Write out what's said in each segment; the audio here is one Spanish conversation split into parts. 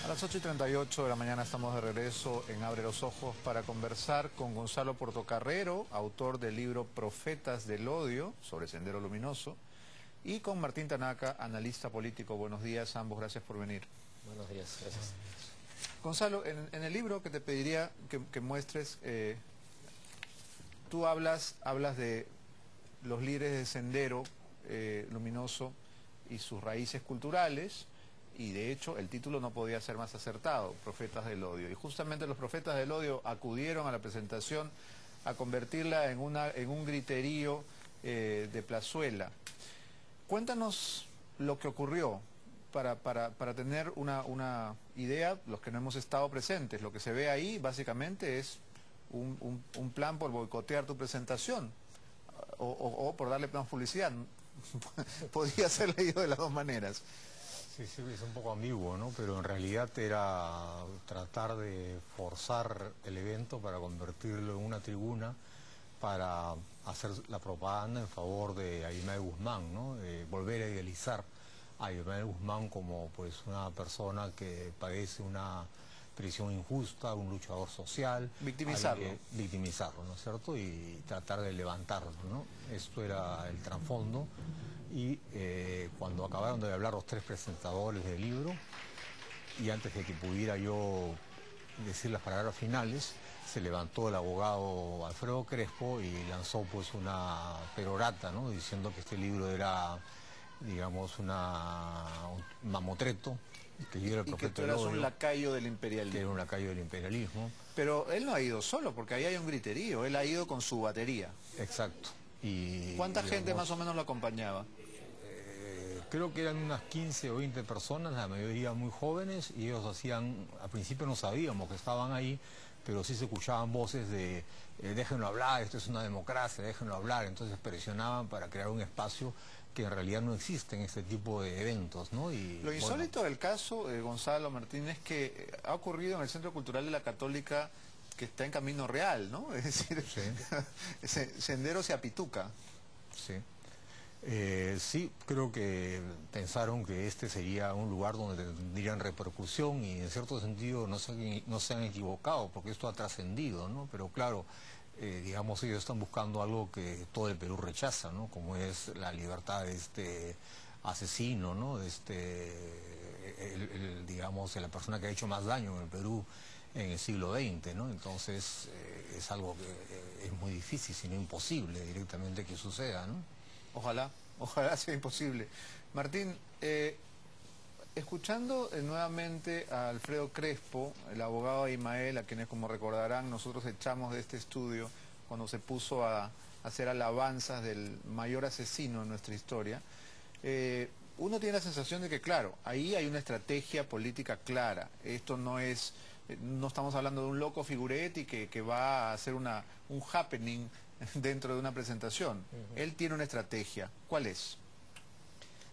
A las 8:38 de la mañana estamos de regreso en Abre los Ojos para conversar con Gonzalo Portocarrero, autor del libro Profetas del Odio, sobre Sendero Luminoso, y con Martín Tanaka, analista político. Buenos días, ambos, gracias por venir. Buenos días, gracias. Gonzalo, en el libro que te pediría que muestres, tú hablas de los líderes de Sendero Luminoso y sus raíces culturales, y de hecho el título no podía ser más acertado, Profetas del Odio. Y justamente los Profetas del Odio acudieron a la presentación a convertirla en un griterío de plazuela. Cuéntanos lo que ocurrió para tener una idea, los que no hemos estado presentes. Lo que se ve ahí básicamente es un plan por boicotear tu presentación o por darle más publicidad. Podría ser leído de las dos maneras. Sí, es un poco ambiguo, ¿no? Pero en realidad era tratar de forzar el evento para convertirlo en una tribuna para hacer la propaganda en favor de Aymar Guzmán, ¿no? Volver a idealizar a Aymar Guzmán como pues una persona que padece una prisión injusta, un luchador social. Victimizarlo. Victimizarlo, ¿no es cierto? Y tratar de levantarlo, ¿no? Esto era el trasfondo. Y cuando acabaron de hablar los tres presentadores del libro, y antes de que pudiera yo decir las palabras finales, se levantó el abogado Alfredo Crespo y lanzó pues una perorata, ¿no? Diciendo que este libro era, digamos, un mamotreto, que yo era el profeta del odio. Y que tú eras un lacayo del imperialismo. Que era un lacayo del imperialismo. Pero él no ha ido solo, porque ahí hay un griterío, él ha ido con su batería. Exacto. Y, ¿cuánta gente más o menos lo acompañaba? Creo que eran unas 15 o 20 personas, la mayoría muy jóvenes, y ellos hacían, al principio no sabíamos que estaban ahí, pero sí se escuchaban voces de déjenlo hablar, esto es una democracia, déjenlo hablar. Entonces presionaban para crear un espacio que en realidad no existe en este tipo de eventos, ¿no? Y lo insólito del caso, Gonzalo Martínez, es que ha ocurrido en el Centro Cultural de la Católica, que está en Camino Real, ¿no? Es decir, sí. Sendero se apituca. Sí. Sí, creo que pensaron que este sería un lugar donde tendrían repercusión, y en cierto sentido no se han equivocado, porque esto ha trascendido, ¿no? Pero claro, digamos, ellos están buscando algo que todo el Perú rechaza, ¿no? Como es la libertad de este asesino, ¿no? De digamos, de la persona que ha hecho más daño en el Perú en el siglo XX, ¿no? Entonces es algo que es muy difícil, si no imposible directamente que suceda, ¿no? Ojalá sea imposible. Martín, escuchando nuevamente a Alfredo Crespo, el abogado de Ismael, a quienes, como recordarán, nosotros echamos de este estudio cuando se puso a hacer alabanzas del mayor asesino en nuestra historia, uno tiene la sensación de que, claro, ahí hay una estrategia política clara. Esto no estamos hablando de un loco figuretti que va a hacer un happening dentro de una presentación. Él tiene una estrategia. ¿Cuál es?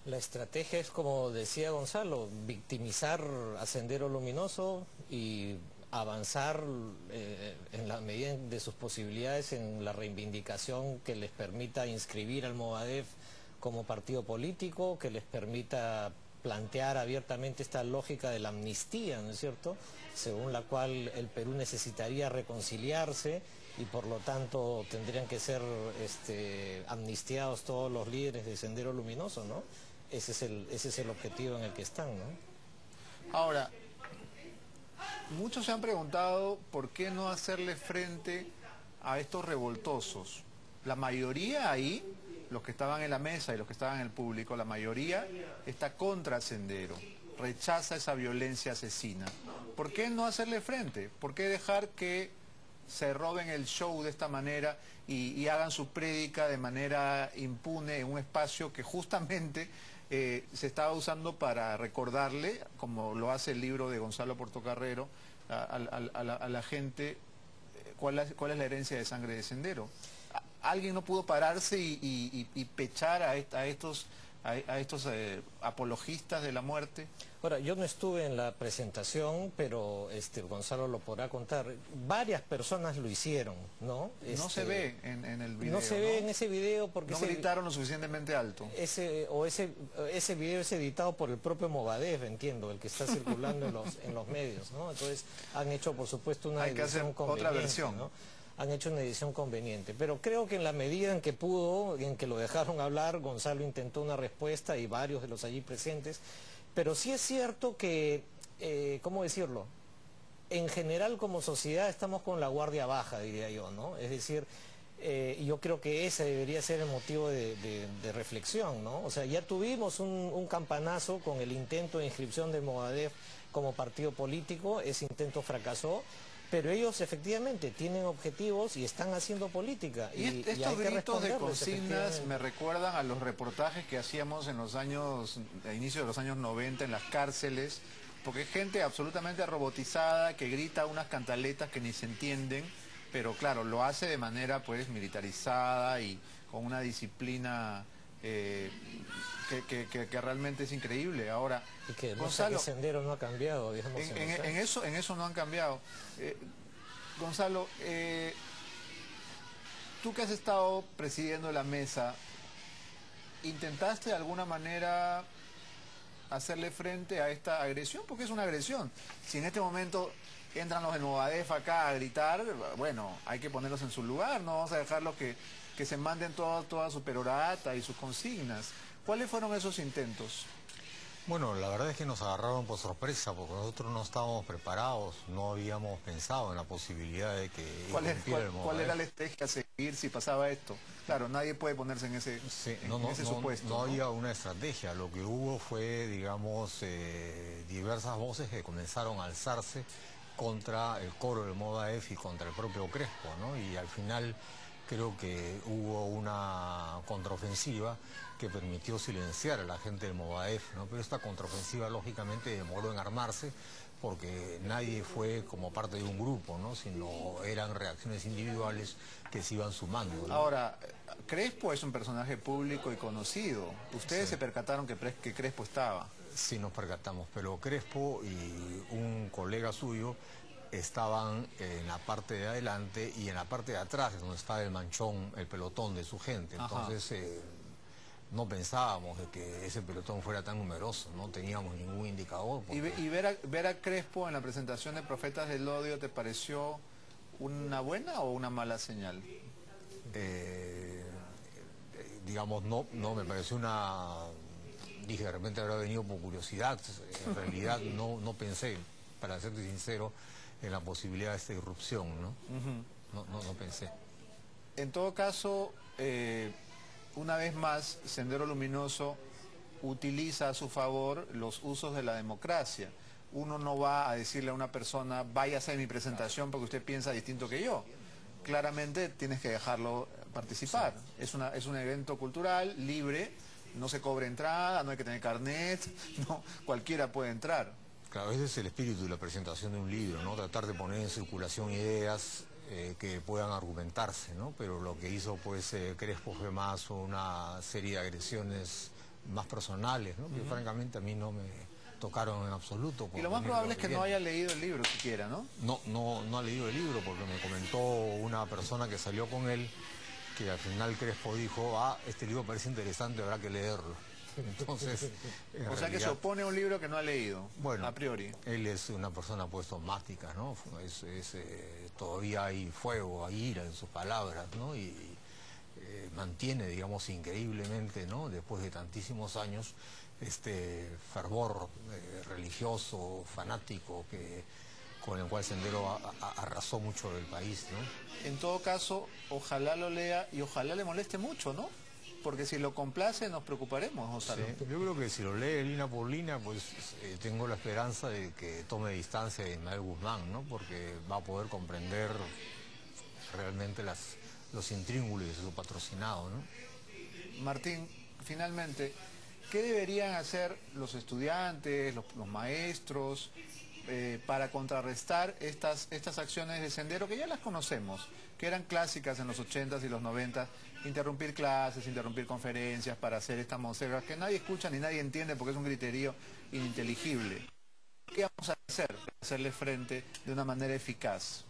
La estrategia es, como decía Gonzalo, victimizar a Sendero Luminoso y avanzar en la medida de sus posibilidades en la reivindicación que les permita inscribir al Movadef como partido político, que les permita plantear abiertamente esta lógica de la amnistía, ¿no es cierto?, según la cual el Perú necesitaría reconciliarse y por lo tanto tendrían que ser amnistiados todos los líderes de Sendero Luminoso, ¿no? Ese es el objetivo en el que están, ¿no? Ahora, muchos se han preguntado por qué no hacerle frente a estos revoltosos. La mayoría ahí, los que estaban en la mesa y los que estaban en el público, la mayoría está contra Sendero, rechaza esa violencia asesina. ¿Por qué no hacerle frente? ¿Por qué dejar que se roben el show de esta manera y hagan su prédica de manera impune en un espacio que justamente se estaba usando para recordarle, como lo hace el libro de Gonzalo Portocarrero, a la gente cuál es la herencia de sangre de Sendero? Alguien no pudo pararse y pechar a estos a estos apologistas de la muerte? Ahora, yo no estuve en la presentación, pero Gonzalo lo podrá contar. Varias personas lo hicieron, ¿no? No se ve en el video, no se ve en ese video porque... No gritaron lo suficientemente alto. Ese video es editado por el propio Movadef, entiendo, el que está circulando en los medios, ¿no? Entonces han hecho, por supuesto, una Hay que hacer edición conveniente, otra versión, ¿no? Han hecho una edición conveniente, pero creo que en la medida en que pudo, en que lo dejaron hablar, Gonzalo intentó una respuesta y varios de los allí presentes, pero sí es cierto que, ¿cómo decirlo? En general como sociedad estamos con la guardia baja, diría yo, ¿no? Es decir, yo creo que ese debería ser el motivo de reflexión, ¿no? O sea, ya tuvimos un campanazo con el intento de inscripción de Movadef como partido político, ese intento fracasó, pero ellos efectivamente tienen objetivos y están haciendo política. Y estos gritos de consignas me recuerdan a los reportajes que hacíamos en los años, a inicio de los años 90 en las cárceles, porque es gente absolutamente robotizada que grita unas cantaletas que ni se entienden, pero claro, lo hace de manera pues militarizada y con una disciplina que realmente es increíble. Ahora, y que Gonzalo, el sendero no ha cambiado, digamos, en eso no han cambiado. Gonzalo, tú que has estado presidiendo la mesa, ¿intentaste de alguna manera hacerle frente a esta agresión? Porque es una agresión. Si en este momento entran los de Movadef acá a gritar, bueno, hay que ponerlos en su lugar, no vamos a dejarlos que se manden toda su perorata y sus consignas. ¿Cuáles fueron esos intentos? Bueno, la verdad es que nos agarraron por sorpresa, porque nosotros no estábamos preparados, no habíamos pensado en la posibilidad de que ¿Cuál era la estrategia a seguir si pasaba esto? Claro, nadie puede ponerse en ese, supuesto. No había una estrategia, lo que hubo fue, digamos, diversas voces que comenzaron a alzarse contra el coro del Movadef y contra el propio Crespo, ¿no? Y al final creo que hubo una contraofensiva que permitió silenciar a la gente del Movadef, ¿no? Pero esta contraofensiva lógicamente demoró en armarse porque nadie fue como parte de un grupo, ¿no? Sino eran reacciones individuales que se iban sumando, ¿no? Ahora, Crespo es un personaje público y conocido. Ustedes se percataron que Crespo estaba. Sí, nos percatamos, pero Crespo y un colega suyo estaban en la parte de adelante y en la parte de atrás, donde estaba el manchón, el pelotón de su gente. Entonces, no pensábamos de que ese pelotón fuera tan numeroso, no teníamos ningún indicador. Porque... ¿Y ver a Crespo en la presentación de Profetas del Odio te pareció una buena o una mala señal? Digamos, no me pareció una... Dije, de repente habrá venido por curiosidad. En realidad no pensé, para serte sincero, en la posibilidad de esta irrupción, ¿no? No pensé. En todo caso, una vez más, Sendero Luminoso utiliza a su favor los usos de la democracia. Uno no va a decirle a una persona, vaya a hacer mi presentación porque usted piensa distinto que yo. Claramente tienes que dejarlo participar. Sí. Es un evento cultural, libre, no se cobra entrada, no hay que tener carnet, no, cualquiera puede entrar. Claro, ese es el espíritu de la presentación de un libro, ¿no? Tratar de poner en circulación ideas que puedan argumentarse, ¿no? Pero lo que hizo pues Crespo fue más una serie de agresiones más personales, ¿no? Que francamente a mí no me tocaron en absoluto. Y lo más probable es que no haya leído el libro siquiera, ¿no? No ha leído el libro porque me comentó una persona que salió con él que al final Crespo dijo, este libro parece interesante, habrá que leerlo. Entonces, o sea que se opone a un libro que no ha leído, bueno, a priori. Él es una persona pues dogmática, ¿no? Todavía hay fuego, hay ira en sus palabras, ¿no? Y mantiene, digamos, increíblemente, ¿no? Después de tantísimos años, este fervor religioso, fanático, con el cual Sendero arrasó mucho del país, ¿no? En todo caso, ojalá lo lea y ojalá le moleste mucho, ¿no? Porque si lo complace nos preocuparemos, Gonzalo. Sí, yo creo que si lo lee línea por línea, pues tengo la esperanza de que tome distancia de Ismael Guzmán, ¿no? Porque va a poder comprender realmente los intríngulos de su patrocinado, ¿no? Martín, finalmente, ¿qué deberían hacer los estudiantes, los maestros, para contrarrestar estas acciones de Sendero que ya las conocemos, que eran clásicas en los 80s y los 90s, interrumpir clases, interrumpir conferencias para hacer estas monsergas que nadie escucha ni nadie entiende porque es un griterío ininteligible. ¿Qué vamos a hacer para hacerle frente de una manera eficaz?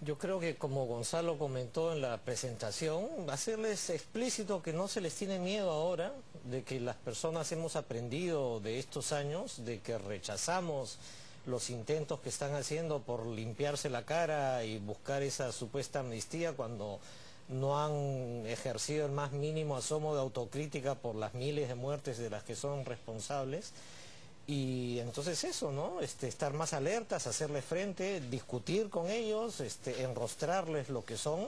Yo creo que, como Gonzalo comentó en la presentación, hacerles explícito que no se les tiene miedo ahora, de que las personas hemos aprendido de estos años, de que rechazamos los intentos que están haciendo por limpiarse la cara y buscar esa supuesta amnistía cuando no han ejercido el más mínimo asomo de autocrítica por las miles de muertes de las que son responsables. Y entonces eso, ¿no? Estar más alertas, hacerles frente, discutir con ellos, enrostrarles lo que son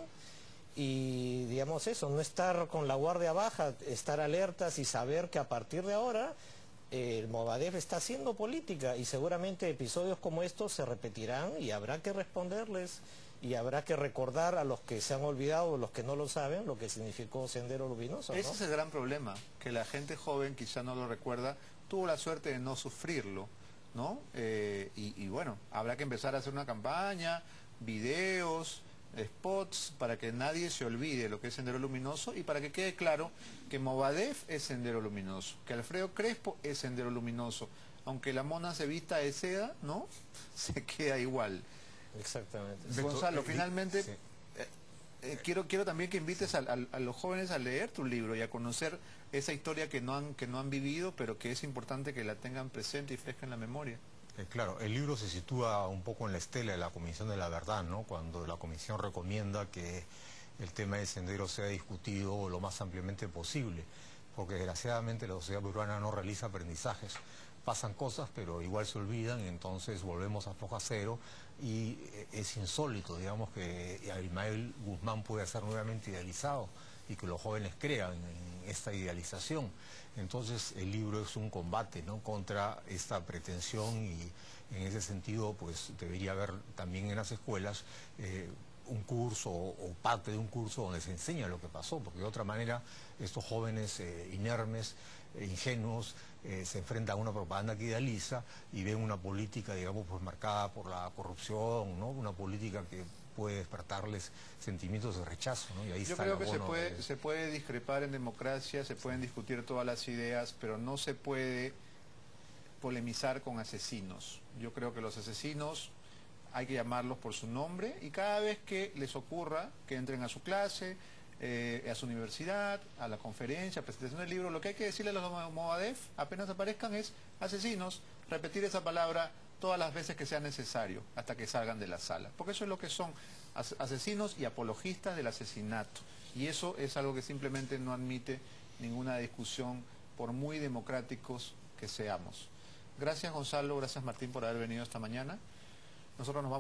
y, digamos eso, no estar con la guardia baja, estar alertas y saber que a partir de ahora el Movadef está haciendo política y seguramente episodios como estos se repetirán y habrá que responderles y habrá que recordar a los que se han olvidado o los que no lo saben lo que significó Sendero Luminoso, ¿no? Ese es el gran problema, que la gente joven quizá no lo recuerda, tuvo la suerte de no sufrirlo, ¿no? Y bueno, habrá que empezar a hacer una campaña, videos, spots, para que nadie se olvide lo que es Sendero Luminoso y para que quede claro que Movadef es Sendero Luminoso, que Alfredo Crespo es Sendero Luminoso, aunque la mona se vista de seda, ¿no? Se queda igual. Exactamente. Gonzalo, finalmente, sí. quiero también que invites a los jóvenes a leer tu libro y a conocer esa historia que no han vivido, pero que es importante que la tengan presente y fresca en la memoria. Claro, el libro se sitúa un poco en la estela de la Comisión de la Verdad, ¿no? Cuando la Comisión recomienda que el tema del sendero sea discutido lo más ampliamente posible, porque desgraciadamente la sociedad peruana no realiza aprendizajes. Pasan cosas, pero igual se olvidan, y entonces volvemos a foja cero, y es insólito, digamos, que Abimael Guzmán puede ser nuevamente idealizado y que los jóvenes crean en esta idealización. Entonces el libro es un combate, ¿no?, contra esta pretensión, y en ese sentido pues debería haber también en las escuelas un curso o parte de un curso donde se enseña lo que pasó, porque de otra manera estos jóvenes inermes, ingenuos, se enfrentan a una propaganda que idealiza y ven una política, digamos, pues marcada por la corrupción, ¿no?, una política que puede despertarles sentimientos de rechazo, ¿no? Y ahí Yo está creo que el se puede discrepar en democracia, se pueden discutir todas las ideas, pero no se puede polemizar con asesinos. Yo creo que los asesinos hay que llamarlos por su nombre y cada vez que les ocurra que entren a su clase, a su universidad, a la conferencia, a presentación del libro, lo que hay que decirle a los Movadef apenas aparezcan es asesinos, repetir esa palabra todas las veces que sea necesario hasta que salgan de la sala, porque eso es lo que son, asesinos y apologistas del asesinato, y eso es algo que simplemente no admite ninguna discusión por muy democráticos que seamos. Gracias Gonzalo, gracias Martín por haber venido esta mañana. Nosotros nos vamos